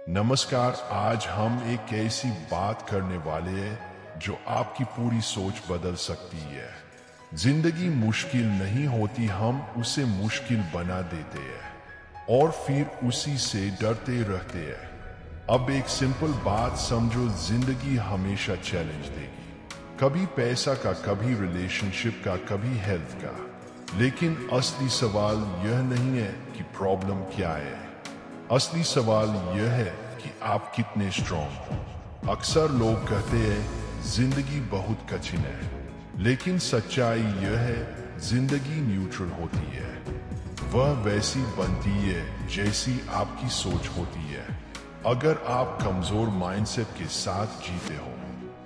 नमस्कार। आज हम एक ऐसी बात करने वाले हैं जो आपकी पूरी सोच बदल सकती है। जिंदगी मुश्किल नहीं होती, हम उसे मुश्किल बना देते हैं और फिर उसी से डरते रहते हैं। अब एक सिंपल बात समझो, जिंदगी हमेशा चैलेंज देगी, कभी पैसा का, कभी रिलेशनशिप का, कभी हेल्थ का। लेकिन असली सवाल यह नहीं है कि प्रॉब्लम क्या है, असली सवाल यह है कि आप कितने स्ट्रॉन्ग हो। अक्सर लोग कहते हैं जिंदगी बहुत कठिन है, लेकिन सच्चाई यह है जिंदगी न्यूट्रल होती है। वह वैसी बनती है जैसी आपकी सोच होती है। अगर आप कमजोर माइंडसेट के साथ जीते हो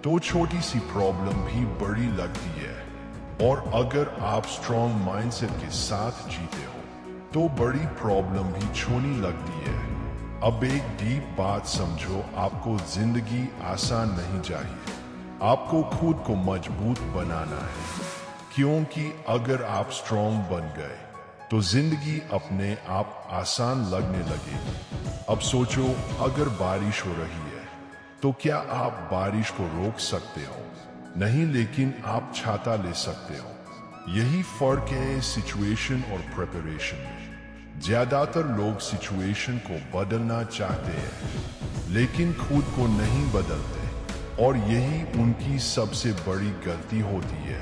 तो छोटी सी प्रॉब्लम भी बड़ी लगती है, और अगर आप स्ट्रॉन्ग माइंडसेट के साथ जीते हो तो बड़ी प्रॉब्लम भी छोटी लगती है। अब एक डीप बात समझो, आपको जिंदगी आसान नहीं चाहिए, आपको खुद को मजबूत बनाना है। क्योंकि अगर आप स्ट्रॉन्ग बन गए तो जिंदगी अपने आप आसान लगने लगेगी। अब सोचो, अगर बारिश हो रही है तो क्या आप बारिश को रोक सकते हो? नहीं, लेकिन आप छाता ले सकते हो। यही फर्क है सिचुएशन और प्रिपरेशन में। ज्यादातर लोग सिचुएशन को बदलना चाहते हैं लेकिन खुद को नहीं बदलते, और यही उनकी सबसे बड़ी गलती होती है।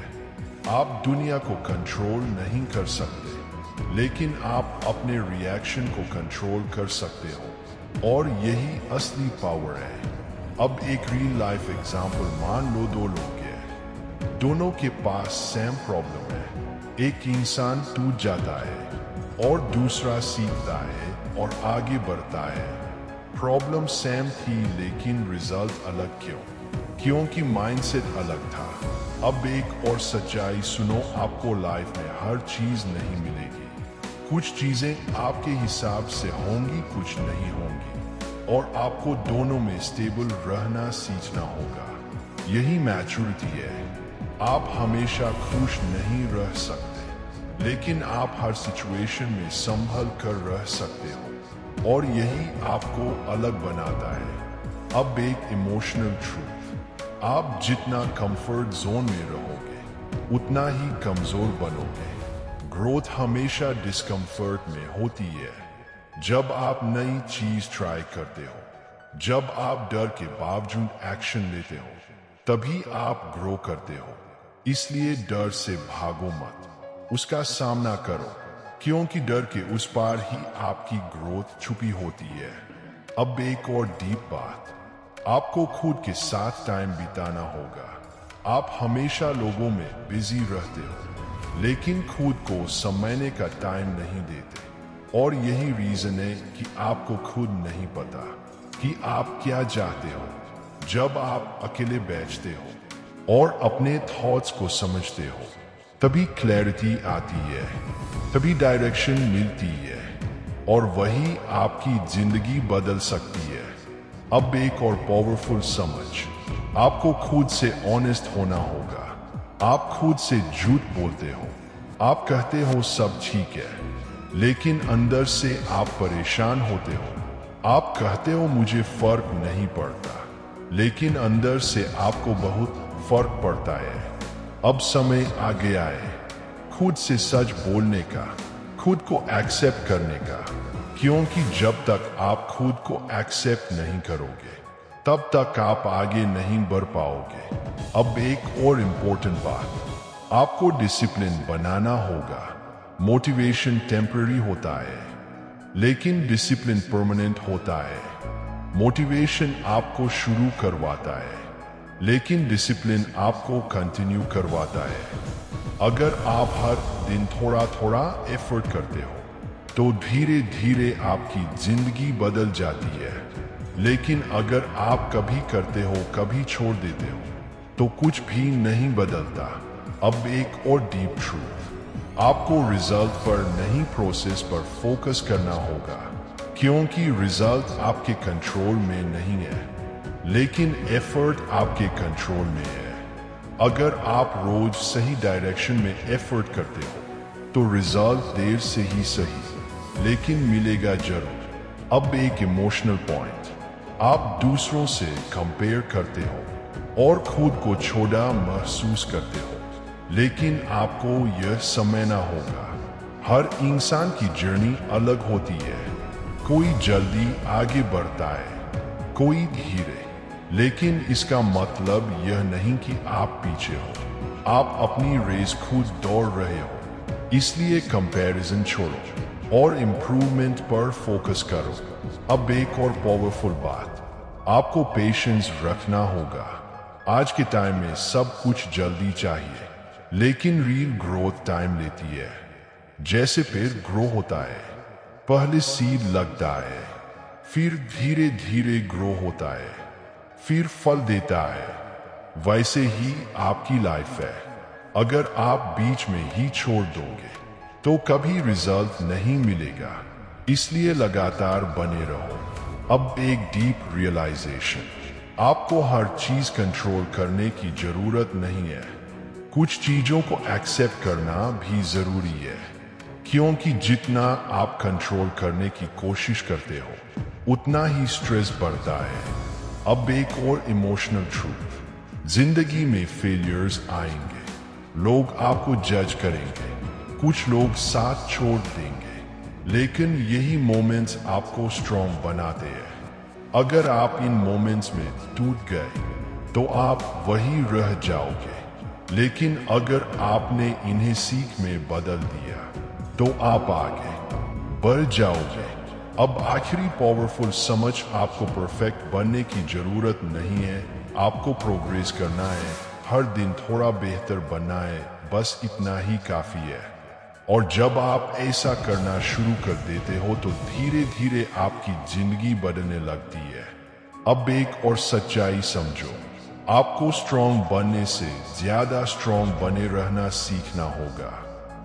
आप दुनिया को कंट्रोल नहीं कर सकते, लेकिन आप अपने रिएक्शन को कंट्रोल कर सकते हो, और यही असली पावर है। अब एक रियल लाइफ एग्जांपल मान लो, दो लोग हैं, दोनों के पास सेम प्रॉब्लम है। एक इंसान टूट जाता है और दूसरा सीखता है और आगे बढ़ता है। प्रॉब्लम सेम थी लेकिन रिजल्ट अलग। क्यों? क्योंकि माइंडसेट अलग था। अब एक और सच्चाई सुनो, आपको लाइफ में हर चीज नहीं मिलेगी। कुछ चीजें आपके हिसाब से होंगी, कुछ नहीं होंगी, और आपको दोनों में स्टेबल रहना सीखना होगा। यही मैच्योरिटी है। आप हमेशा खुश नहीं रह सकते, लेकिन आप हर सिचुएशन में संभल कर रह सकते हो, और यही आपको अलग बनाता है। अब एक इमोशनल ट्रूथ, आप जितना कंफर्ट जोन में रहोगे उतना ही कमजोर बनोगे। ग्रोथ हमेशा डिस्कम्फर्ट में होती है। जब आप नई चीज ट्राई करते हो, जब आप डर के बावजूद एक्शन लेते हो, तभी आप ग्रो करते हो। इसलिए डर से भागो मत, उसका सामना करो, क्योंकि डर के उस पार ही आपकी ग्रोथ छुपी होती है। अब एक और डीप बात, आपको खुद के साथ टाइम बिताना होगा। आप हमेशा लोगों में बिजी रहते हो, लेकिन खुद को समझने का टाइम नहीं देते, और यही रीजन है कि आपको खुद नहीं पता कि आप क्या चाहते हो। जब आप अकेले बैठते हो और अपने थॉट्स को समझते हो, तभी क्लैरिटी आती है, तभी डायरेक्शन मिलती है, और वही आपकी जिंदगी बदल सकती है। अब एक और पावरफुल समझ, आपको खुद से ऑनेस्ट होना होगा। आप खुद से झूठ बोलते हो, आप कहते हो सब ठीक है, लेकिन अंदर से आप परेशान होते हो। आप कहते हो मुझे फर्क नहीं पड़ता, लेकिन अंदर से आपको बहुत फर्क पड़ता है। अब समय आ गया है खुद से सच बोलने का, खुद को एक्सेप्ट करने का, क्योंकि जब तक आप खुद को एक्सेप्ट नहीं करोगे तब तक आप आगे नहीं बढ़ पाओगे। अब एक और इम्पोर्टेंट बात, आपको डिसिप्लिन बनाना होगा। मोटिवेशन टेम्पररी होता है, लेकिन डिसिप्लिन परमानेंट होता है। मोटिवेशन आपको शुरू करवाता है, लेकिन डिसिप्लिन आपको कंटिन्यू करवाता है। अगर आप हर दिन थोड़ा थोड़ा एफर्ट करते हो तो धीरे धीरे आपकी जिंदगी बदल जाती है, लेकिन अगर आप कभी करते हो कभी छोड़ देते हो तो कुछ भी नहीं बदलता। अब एक और डीप ट्रूथ, आपको रिजल्ट पर नहीं प्रोसेस पर फोकस करना होगा, क्योंकि रिजल्ट आपके कंट्रोल में नहीं है, लेकिन एफर्ट आपके कंट्रोल में है। अगर आप रोज सही डायरेक्शन में एफर्ट करते हो तो रिजल्ट देर से ही सही, लेकिन मिलेगा जरूर। अब एक इमोशनल पॉइंट, आप दूसरों से कंपेयर करते हो और खुद को छोटा महसूस करते हो, लेकिन आपको यह समझना होगा हर इंसान की जर्नी अलग होती है। कोई जल्दी आगे बढ़ता है, कोई धीरे, लेकिन इसका मतलब यह नहीं कि आप पीछे हो। आप अपनी रेस खुद दौड़ रहे हो, इसलिए कंपैरिजन छोड़ो और इम्प्रूवमेंट पर फोकस करो। अब एक और पावरफुल बात, आपको पेशेंस रखना होगा। आज के टाइम में सब कुछ जल्दी चाहिए, लेकिन रियल ग्रोथ टाइम लेती है। जैसे पेड़ ग्रो होता है, पहले सीड लगता है, फिर धीरे धीरे ग्रो होता है, फिर फल देता है। वैसे ही आपकी लाइफ है। अगर आप बीच में ही छोड़ दोगे तो कभी रिजल्ट नहीं मिलेगा, इसलिए लगातार बने रहो। अब एक डीप रियलाइजेशन, आपको हर चीज कंट्रोल करने की जरूरत नहीं है। कुछ चीजों को एक्सेप्ट करना भी जरूरी है, क्योंकि जितना आप कंट्रोल करने की कोशिश करते हो उतना ही स्ट्रेस बढ़ता है। अब एक और इमोशनल ट्रूथ, जिंदगी में फेलियर्स आएंगे, लोग आपको जज करेंगे, कुछ लोग साथ छोड़ देंगे, लेकिन यही मोमेंट्स आपको स्ट्रॉन्ग बनाते हैं। अगर आप इन मोमेंट्स में टूट गए तो आप वही रह जाओगे, लेकिन अगर आपने इन्हें सीख में बदल दिया तो आप आगे बढ़ जाओगे। अब आखिरी पावरफुल समझ, आपको परफेक्ट बनने की जरूरत नहीं है, आपको प्रोग्रेस करना है, हर दिन थोड़ा बेहतर बनना है, बस इतना ही काफी है। और जब आप ऐसा करना शुरू कर देते हो तो धीरे धीरे आपकी जिंदगी बदलने लगती है। अब एक और सच्चाई समझो, आपको स्ट्रॉन्ग बनने से ज्यादा स्ट्रॉन्ग बने रहना सीखना होगा,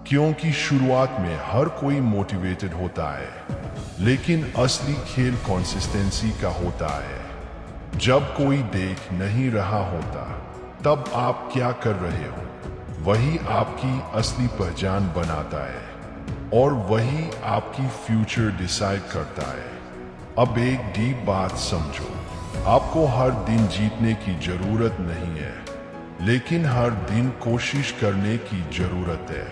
क्योंकि शुरुआत में हर कोई मोटिवेटेड होता है, लेकिन असली खेल कंसिस्टेंसी का होता है। जब कोई देख नहीं रहा होता तब आप क्या कर रहे हो, वही आपकी असली पहचान बनाता है, और वही आपकी फ्यूचर डिसाइड करता है। अब एक डीप बात समझो, आपको हर दिन जीतने की जरूरत नहीं है, लेकिन हर दिन कोशिश करने की जरूरत है,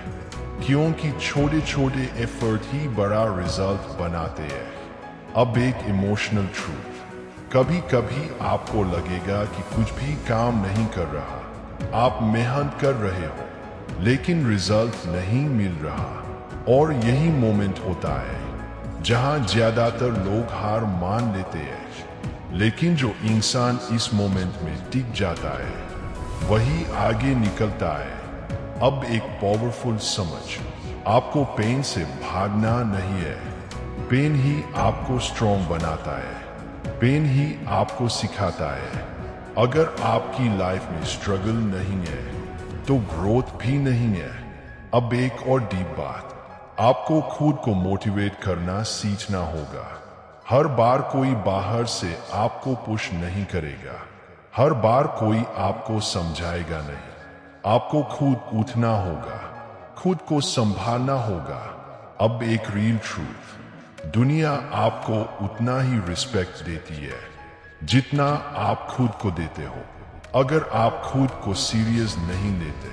क्योंकि छोटे छोटे एफर्ट ही बड़ा रिजल्ट बनाते हैं। अब एक इमोशनल ट्रूथ, कभी कभी आपको लगेगा कि कुछ भी काम नहीं कर रहा, आप मेहनत कर रहे हो, लेकिन रिजल्ट नहीं मिल रहा, और यही मोमेंट होता है जहां ज्यादातर लोग हार मान लेते हैं। लेकिन जो इंसान इस मोमेंट में टिक जाता है वही आगे निकलता है। अब एक पावरफुल समझ, आपको पेन से भागना नहीं है, पेन ही आपको स्ट्रॉन्ग बनाता है, पेन ही आपको सिखाता है। अगर आपकी लाइफ में स्ट्रगल नहीं है तो ग्रोथ भी नहीं है। अब एक और डीप बात, आपको खुद को मोटिवेट करना सीखना होगा। हर बार कोई बाहर से आपको पुश नहीं करेगा, हर बार कोई आपको समझाएगा नहीं, आपको खुद उठना होगा, खुद को संभालना होगा। अब एक रियल ट्रूथ, दुनिया आपको उतना ही रिस्पेक्ट देती है जितना आप खुद को देते हो। अगर आप खुद को सीरियस नहीं लेते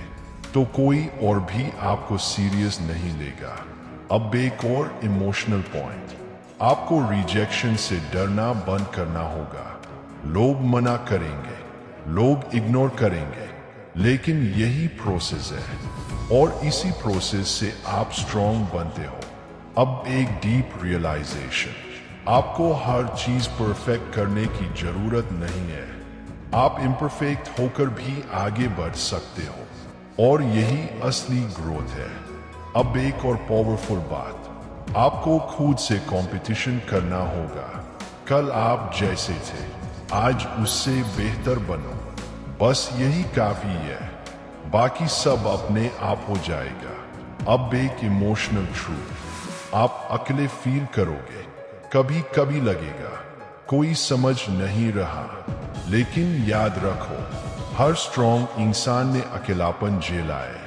तो कोई और भी आपको सीरियस नहीं लेगा। अब एक और इमोशनल पॉइंट, आपको रिजेक्शन से डरना बंद करना होगा। लोग मना करेंगे, लोग इग्नोर करेंगे, लेकिन यही प्रोसेस है, और इसी प्रोसेस से आप स्ट्रॉन्ग बनते हो। अब एक डीप रियलाइजेशन, आपको हर चीज परफेक्ट करने की जरूरत नहीं है, आप इम्परफेक्ट होकर भी आगे बढ़ सकते हो, और यही असली ग्रोथ है। अब एक और पावरफुल बात, आपको खुद से कंपटीशन करना होगा। कल आप जैसे थे आज उससे बेहतर बनो, बस यही काफी है, बाकी सब अपने आप हो जाएगा। अब एक इमोशनल ट्रूथ, आप अकेले फील करोगे, कभी कभी लगेगा कोई समझ नहीं रहा, लेकिन याद रखो हर स्ट्रॉन्ग इंसान ने अकेलापन झेला है,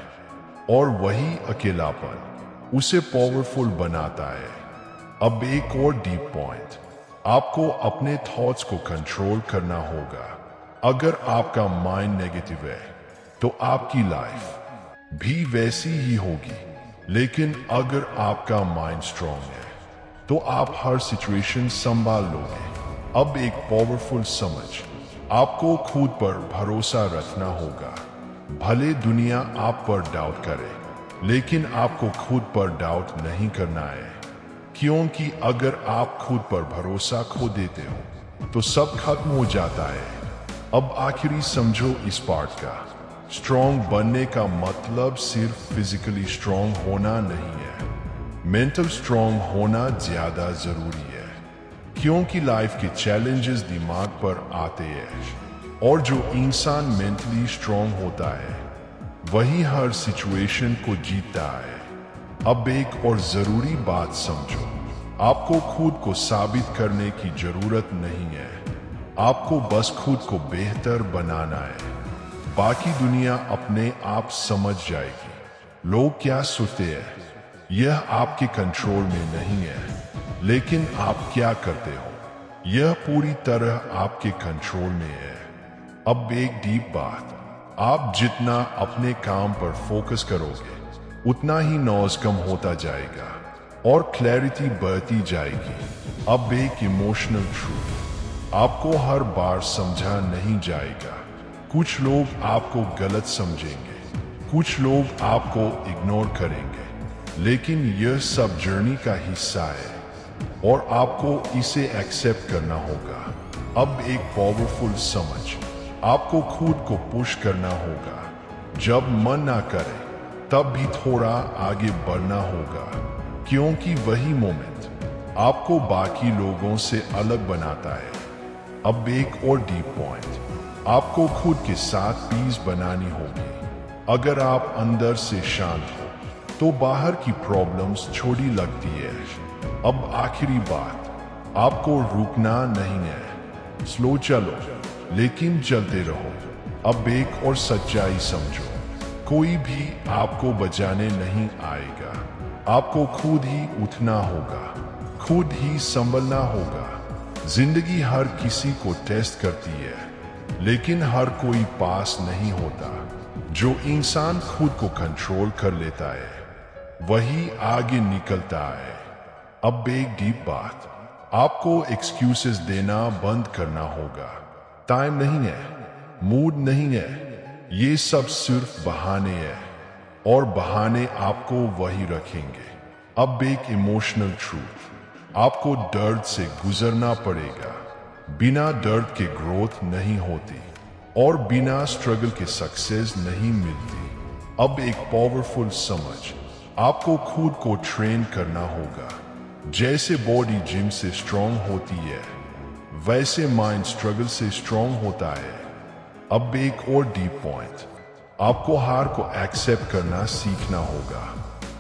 और वही अकेलापन उसे पावरफुल बनाता है। अब एक और डीप पॉइंट, आपको अपने थॉट्स को कंट्रोल करना होगा। अगर आपका माइंड नेगेटिव है तो आपकी लाइफ भी वैसी ही होगी, लेकिन अगर आपका माइंड स्ट्रांग है तो आप हर सिचुएशन संभाल लोगे। अब एक पावरफुल समझ, आपको खुद पर भरोसा रखना होगा। भले दुनिया आप पर डाउट करे, लेकिन आपको खुद पर डाउट नहीं करना है, क्योंकि अगर आप खुद पर भरोसा खो देते हो तो सब खत्म हो जाता है। अब आखिरी समझो इस पार्ट का, स्ट्रांग बनने का मतलब सिर्फ फिजिकली स्ट्रांग होना नहीं है, मेंटल स्ट्रांग होना ज्यादा जरूरी है। क्योंकि लाइफ के चैलेंजेस दिमाग पर आते हैं, और जो इंसान मेंटली स्ट्रांग होता है वही हर सिचुएशन को जीतता है। अब एक और जरूरी बात समझो, आपको खुद को साबित करने की जरूरत नहीं है, आपको बस खुद को बेहतर बनाना है। बाकी दुनिया अपने आप समझ जाएगी। लोग क्या सोचते हैं यह आपके कंट्रोल में नहीं है, लेकिन आप क्या करते हो यह पूरी तरह आपके कंट्रोल में है। अब एक डीप बात, आप जितना अपने काम पर फोकस करोगे उतना ही नॉइज कम होता जाएगा और क्लैरिटी बढ़ती जाएगी। अब एक इमोशनल ट्रूथ, आपको हर बार समझा नहीं जाएगा। कुछ लोग आपको गलत समझेंगे, कुछ लोग आपको इग्नोर करेंगे, लेकिन यह सब जर्नी का हिस्सा है और आपको इसे एक्सेप्ट करना होगा। अब एक पावरफुल समझ, आपको खुद को पुश करना होगा। जब मन ना करे तब भी थोड़ा आगे बढ़ना होगा, क्योंकि वही मोमेंट आपको बाकी लोगों से अलग बनाता है। अब एक और डीप पॉइंट, आपको खुद के साथ पीस बनानी होगी। अगर आप अंदर से शांत हो तो बाहर की प्रॉब्लम्स छोटी लगती है। अब आखिरी बात, आपको रुकना नहीं है, स्लो चलो लेकिन चलते रहो। अब एक और सच्चाई समझो, कोई भी आपको बचाने नहीं आएगा, आपको खुद ही उठना होगा, खुद ही संभलना होगा। जिंदगी हर किसी को टेस्ट करती है, लेकिन हर कोई पास नहीं होता। जो इंसान खुद को कंट्रोल कर लेता है वही आगे निकलता है। अब एक डीप बात, आपको एक्सक्यूजेस देना बंद करना होगा। टाइम नहीं है, मूड नहीं है, ये सब सिर्फ बहाने हैं और बहाने आपको वही रखेंगे। अब एक इमोशनल ट्रूथ, आपको दर्द से गुजरना पड़ेगा। बिना दर्द के ग्रोथ नहीं होती और बिना स्ट्रगल के सक्सेस नहीं मिलती। अब एक पावरफुल समझ, आपको खुद को ट्रेन करना होगा। जैसे बॉडी जिम से स्ट्रांग होती है, वैसे माइंड स्ट्रगल से स्ट्रांग होता है। अब एक और डीप पॉइंट, आपको हार को एक्सेप्ट करना सीखना होगा।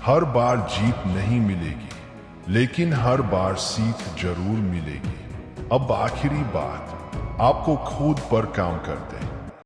हर बार जीत नहीं मिलेगी, लेकिन हर बार सीख जरूर मिलेगी। अब आखिरी बात, आपको खुद पर काम करते